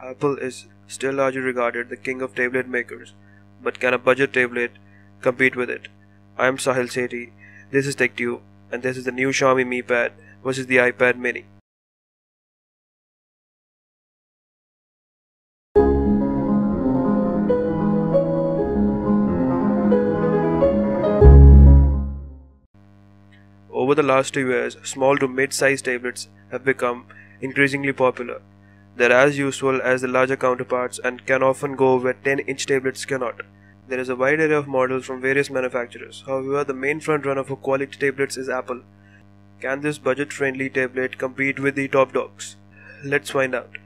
Apple is still largely regarded the king of tablet makers, but can a budget tablet compete with it? I am Sahil Sethi, this is TechTube, and this is the new Xiaomi MiPad versus the iPad mini. Over the last 2 years, small to mid-sized tablets have become increasingly popular. They're as useful as the larger counterparts and can often go where 10-inch tablets cannot. There is a wide array of models from various manufacturers. However, the main frontrunner for quality tablets is Apple. Can this budget-friendly tablet compete with the top dogs? Let's find out.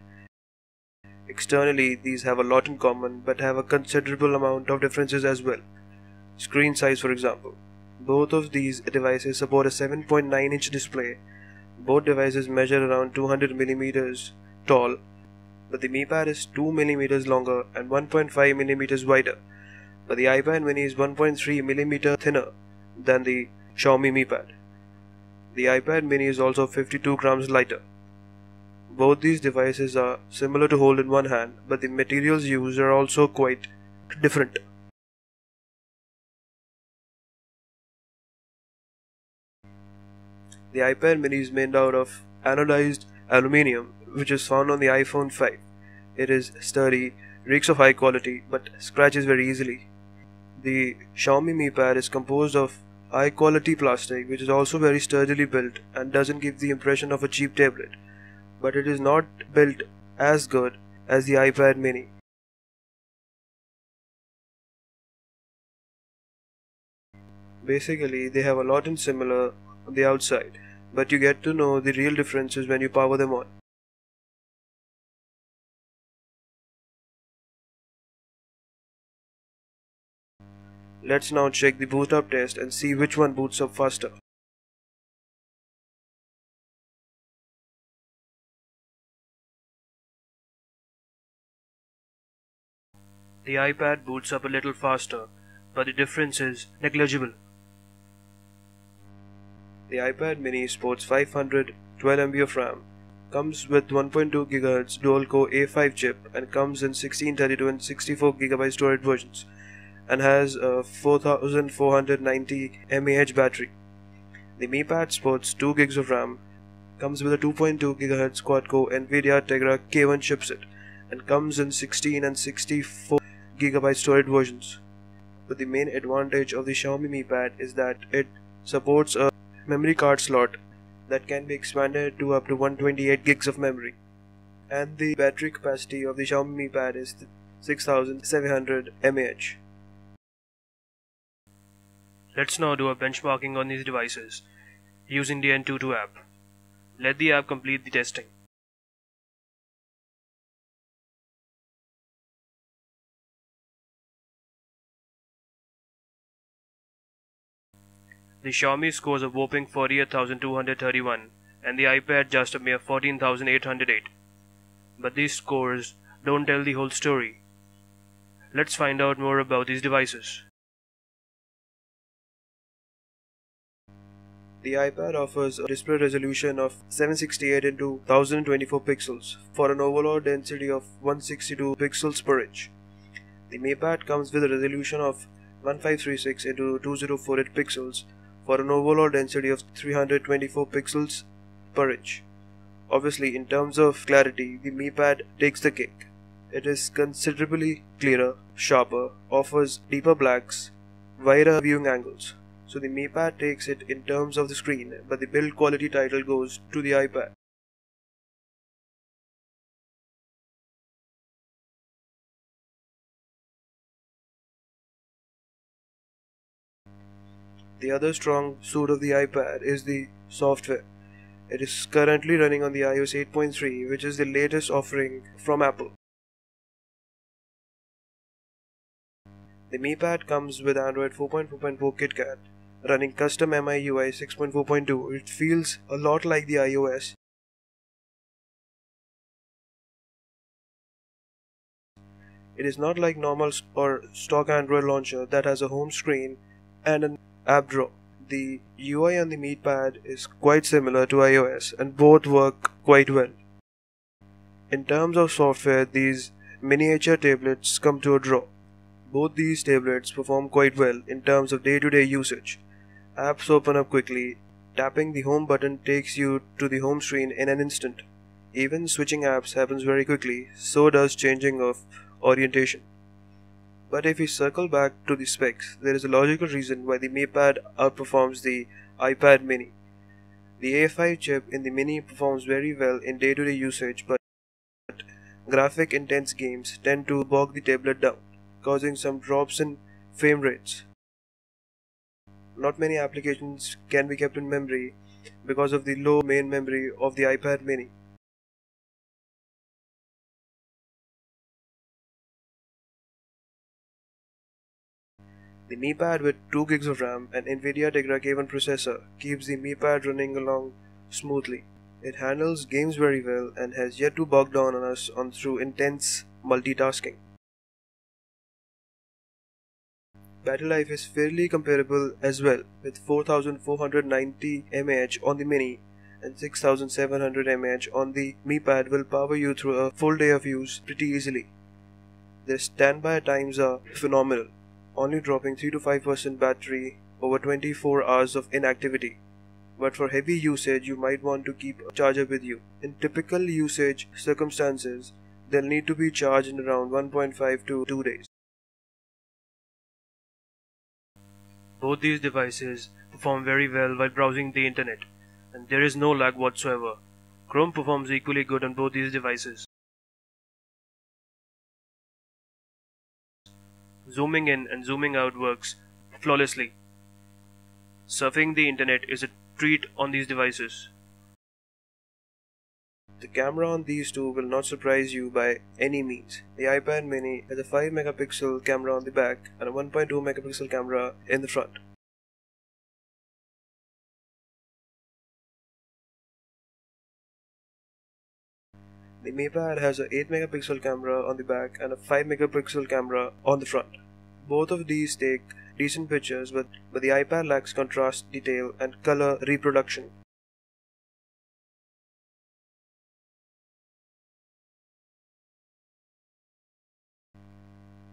Externally, these have a lot in common but have a considerable amount of differences as well. Screen size, for example. Both of these devices support a 7.9-inch display. Both devices measure around 200mm tall, but the MiPad is 2mm longer and 1.5mm wider, but the iPad mini is 1.3mm thinner than the Xiaomi MiPad. The iPad mini is also 52 grams lighter. Both these devices are similar to hold in one hand, but the materials used are also quite different. The iPad mini is made out of anodized aluminium, which is found on the iPhone 5. It is sturdy, reeks of high quality, but scratches very easily. The Xiaomi MiPad is composed of high quality plastic, which is also very sturdily built and doesn't give the impression of a cheap tablet, but it is not built as good as the iPad mini. Basically, they have a lot in similar on the outside, but you get to know the real differences when you power them on. Let's now check the boot up test and see which one boots up faster. The iPad boots up a little faster, but the difference is negligible. The iPad mini sports 512MB of RAM, comes with 1.2 GHz dual-core A5 chip and comes in 16, 32 and 64GB storage versions, and has a 4490 mAh battery. The MiPad sports 2 GB of RAM, comes with a 2.2 GHz quad-core NVIDIA Tegra K1 chipset, and comes in 16 and 64GB storage versions. But the main advantage of the Xiaomi MiPad is that it supports a memory card slot that can be expanded to up to 128 gigs of memory, and the battery capacity of the Xiaomi MiPad is 6700 mAh. Let's now do a benchmarking on these devices using the N22 app. Let the app complete the testing. The Xiaomi scores a whopping 48,231 and the iPad just a mere 14,808. But these scores don't tell the whole story. Let's find out more about these devices. The iPad offers a display resolution of 768 x 1024 pixels for an overall density of 162 pixels per inch. The MiPad comes with a resolution of 1536 x 2048 pixels for an overall density of 324 pixels per inch. Obviously, in terms of clarity, the MiPad takes the cake. It is considerably clearer, sharper, offers deeper blacks, wider viewing angles. So the MiPad takes it in terms of the screen, but the build quality title goes to the iPad. The other strong suit of the iPad is the software. It is currently running on the iOS 8.3, which is the latest offering from Apple. The MiPad comes with Android 4.4.4 KitKat, running custom MIUI 6.4.2. It feels a lot like the iOS. It is not like normal or stock Android launcher that has a home screen and an app drawer. The UI on the MiPad is quite similar to iOS and both work quite well. In terms of software, these miniature tablets come to a draw. Both these tablets perform quite well in terms of day-to-day usage. Apps open up quickly. Tapping the home button takes you to the home screen in an instant. Even switching apps happens very quickly, so does changing of orientation. But if we circle back to the specs, there is a logical reason why the MiPad outperforms the iPad mini. The A5 chip in the mini performs very well in day-to-day usage, but graphic-intense games tend to bog the tablet down, causing some drops in frame rates. Not many applications can be kept in memory because of the low main memory of the iPad mini. The MiPad with 2 gigs of RAM and NVIDIA Tegra K1 processor keeps the MiPad running along smoothly. It handles games very well and has yet to bog down on us through intense multitasking. Battery life is fairly comparable as well, with 4490 mAh on the mini and 6700 mAh on the MiPad will power you through a full day of use pretty easily. Their standby times are phenomenal, only dropping 3 to 5% battery over 24 hours of inactivity. But for heavy usage, you might want to keep a charger with you. In typical usage circumstances, they'll need to be charged in around 1.5 to 2 days. Both these devices perform very well while browsing the internet, and there is no lag whatsoever. Chrome performs equally good on both these devices. Zooming in and zooming out works flawlessly. Surfing the internet is a treat on these devices. The camera on these two will not surprise you by any means. The iPad mini has a 5 megapixel camera on the back and a 1.2 megapixel camera in the front. The MiPad has a 8 megapixel camera on the back and a 5 megapixel camera on the front. Both of these take decent pictures, but the iPad lacks contrast, detail, and color reproduction.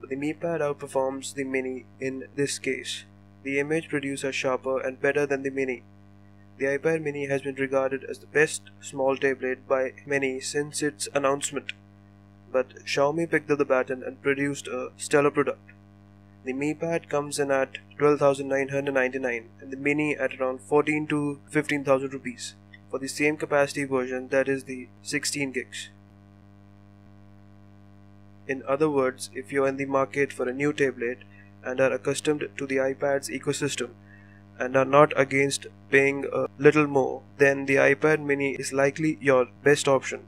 The MiPad outperforms the Mini in this case. The image produced are sharper and better than the Mini. The iPad Mini has been regarded as the best small tablet by many since its announcement, but Xiaomi picked up the baton and produced a stellar product. The MiPad comes in at 12,999 and the Mini at around 14 to 15,000 rupees for the same capacity version, that is the 16 gigs. In other words, if you are in the market for a new tablet and are accustomed to the iPad's ecosystem and are not against paying a little more, then the iPad mini is likely your best option.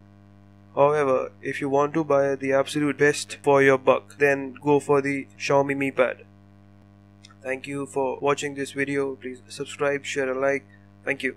However, if you want to buy the absolute best for your buck, then go for the Xiaomi MiPad. Thank you for watching this video. Please subscribe, share, and like. Thank you.